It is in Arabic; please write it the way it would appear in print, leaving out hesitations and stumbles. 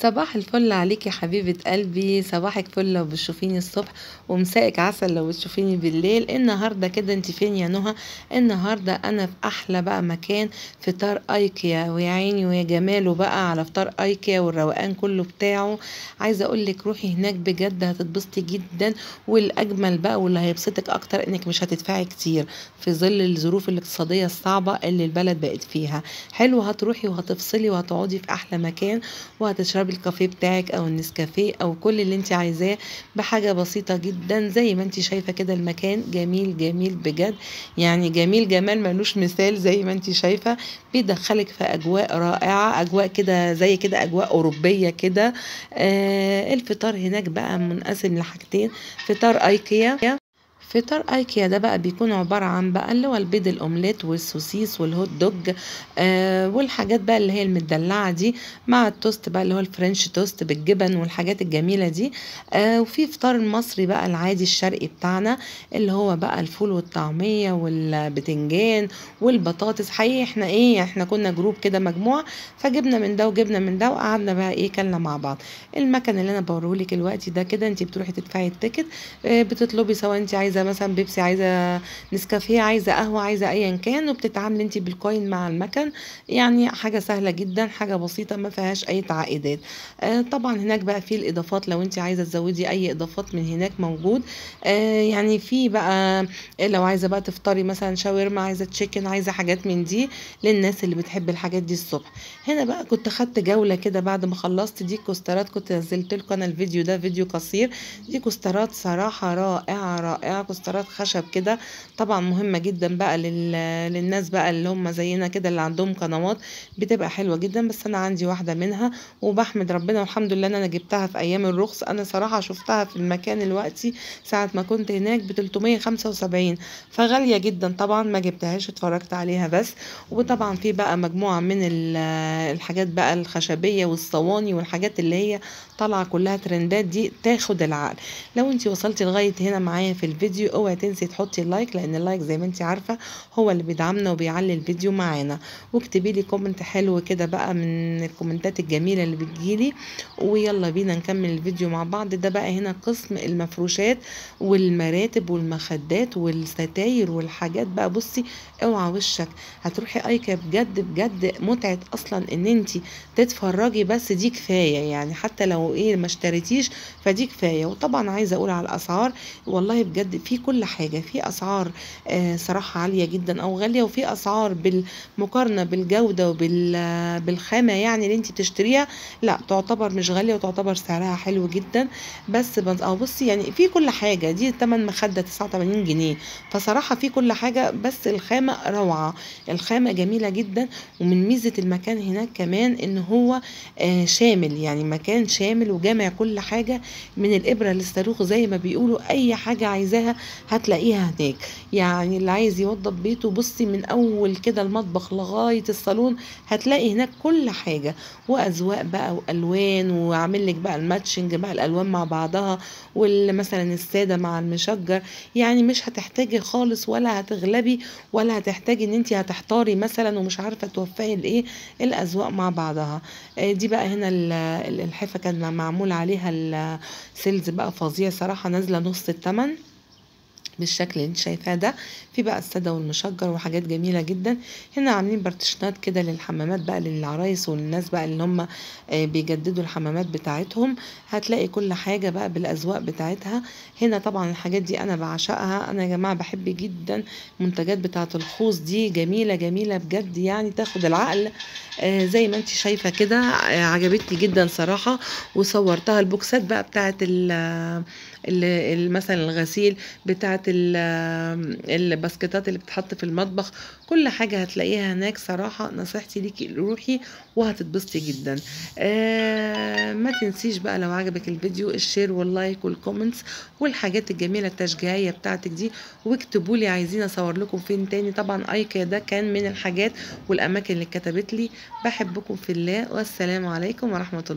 صباح الفل عليك يا حبيبة قلبي، صباحك فل لو بتشوفيني الصبح ومساءك عسل لو بتشوفيني بالليل. النهاردة كده انت فين يا نهى؟ النهاردة انا في احلى بقى مكان، فطار ايكيا، ويا عيني ويا جماله بقى على فطار ايكيا والروقان كله بتاعه. عايزة اقولك روحي هناك بجد هتتبسطي جدا، والاجمل بقى واللي هيبسطك اكتر انك مش هتدفعي كتير في ظل الظروف الاقتصادية الصعبة اللي البلد بقت فيها. حلو، هتروحي وهتفصلي وهتقعدي في احلى مكان، وهتشربي الكافيه بتاعك او النسكافيه او كل اللي انت عايزاه بحاجه بسيطه جدا. زي ما انت شايفه كده المكان جميل جميل بجد، يعني جميل جمال ملوش مثال. زي ما انت شايفه بيدخلك في اجواء رائعه، اجواء كده زي كده اجواء اوروبيه كده. الفطار هناك بقى منقسم لحاجتين: فطار ايكيا. فطار ايكيا ده بقى بيكون عبارة عن بقى اللي هو البيض الاومليت والسوسيس والهوت دوج، والحاجات بقى اللي هي المدلعة دي، مع التوست بقى اللي هو الفرنش توست بالجبن والحاجات الجميلة دي. وفي فطار المصري بقى العادي الشرقي بتاعنا، اللي هو بقى الفول والطعمية والبتنجان والبطاطس. حقيقي احنا كنا جروب كده مجموعة، فجبنا من ده وجبنا من ده وقعدنا بقى كلنا مع بعض. المكان اللي انا بوريهولك دلوقتي ده كده انت بتروحي تدفعي التيكت، بتطلبي سواء انت عايزه مثلا بيبسي، عايزه نسكافيه، عايزه قهوه، عايزه ايا كان، وبتتعاملي انت بالكوين مع المكن. يعني حاجه سهله جدا، حاجه بسيطه ما فيهاش اي تعقيدات. طبعا هناك بقى في الاضافات، لو انت عايزه تزودي اي اضافات من هناك موجود. يعني في بقى لو عايزه بقى تفطري مثلا شاورما، عايزه تشيكن، عايزه حاجات من دي للناس اللي بتحب الحاجات دي الصبح. هنا بقى كنت خدت جوله كده بعد ما خلصت دي كوسترات، كنت نزلت لكم انا الفيديو ده، فيديو قصير. دي كوسترات صراحة رائعة رائعة، كوسترات خشب كده. طبعا مهمة جدا بقى للناس بقى اللي هم زينا كده اللي عندهم قنوات، بتبقى حلوة جدا. بس انا عندي واحدة منها وبحمد ربنا والحمد لله ان انا جبتها في ايام الرخص. انا صراحة شفتها في المكان دلوقتي ساعة ما كنت هناك ب 375، فغالية جدا طبعا، ما جبتهاش اتفرجت عليها بس. وطبعا في بقى مجموعة من الحاجات بقى الخشبية والصواني والحاجات اللي هي طالعة كلها ترندات دي تاخد العقل. لو انت وصلتي لغاية هنا معايا في الفيديو اوعي تنسي تحطي اللايك، لان اللايك زي ما انت عارفة هو اللي بيدعمنا وبيعلي الفيديو معانا. واكتبي لي كومنت حلو كده بقى من الكومنتات الجميلة اللي بتجيلي. ويلا بينا نكمل الفيديو مع بعض. ده بقى هنا قسم المفروشات والمراتب والمخدات والستاير والحاجات بقى. بصي اوعى وشك، هتروحي ايكا بجد بجد متعة اصلا ان انت تتفرجي بس، دي كفاية يعني. حتى لو ما اشتريتيش فدي كفاية. وطبعا عايزة اقول على الاسعار، والله بجد في كل حاجة، في اسعار صراحة عالية جدا او غالية، وفي اسعار بالمقارنة بالجودة وبالخامة يعني اللي انت بتشتريها لا تعتبر مش غالية وتعتبر سعرها حلو جدا. بس او بصي يعني في كل حاجة. دي تمن مخدة 89 جنيه، فصراحة في كل حاجة. بس الخامة روعة، الخامة جميلة جدا. ومن ميزة المكان هناك كمان ان هو شامل، يعني مكان شامل وجامع كل حاجة من الإبرة للصاروخ زي ما بيقولوا. أي حاجة عايزاها هتلاقيها هناك. يعني اللي عايز يوضب بيته بصي من أول كده المطبخ لغاية الصالون هتلاقي هناك كل حاجة، وأذواق بقى وألوان، وعامل لك بقى الماتشنج بقى الألوان مع بعضها، مثلا السادة مع المشجر. يعني مش هتحتاجي خالص ولا هتغلبي ولا هتحتاجي ان انت هتحتاري مثلا ومش عارفة توفقي الايه الأذواق مع بعضها. دي بقى هنا الحفة كان معمول عليها السيلز بقى فظيع صراحة، نازلة نص التمن بالشكل اللي انت شايفاه ده. في بقى السادة والمشجر وحاجات جميلة جدا. هنا عاملين بارتيشنات كده للحمامات بقى للعرايس والناس بقى اللي هم بيجددوا الحمامات بتاعتهم. هتلاقي كل حاجة بقى بالأذواق بتاعتها. هنا طبعا الحاجات دي أنا بعشقها، أنا يا جماعة بحب جدا المنتجات بتاعة الخوص دي، جميلة جميلة بجد يعني تاخد العقل. زي ما انت شايفة كده عجبتني جدا صراحة. وصورتها البوكسات بقى بتاعة مثلا الغسيل، بتاعة الباسكتات اللي بتحط في المطبخ. كل حاجة هتلاقيها هناك صراحة. نصيحتي ليكي روحي وهتتبسطي جدا. ما تنسيش بقى لو عجبك الفيديو الشير واللايك والكومنتس والحاجات الجميلة التشجيعية بتاعتك دي. واكتبوا لي عايزين اصور لكم فين تاني. طبعا ايكا ده كان من الحاجات والاماكن اللي كتبت لي. بحبكم في الله، والسلام عليكم ورحمة الله.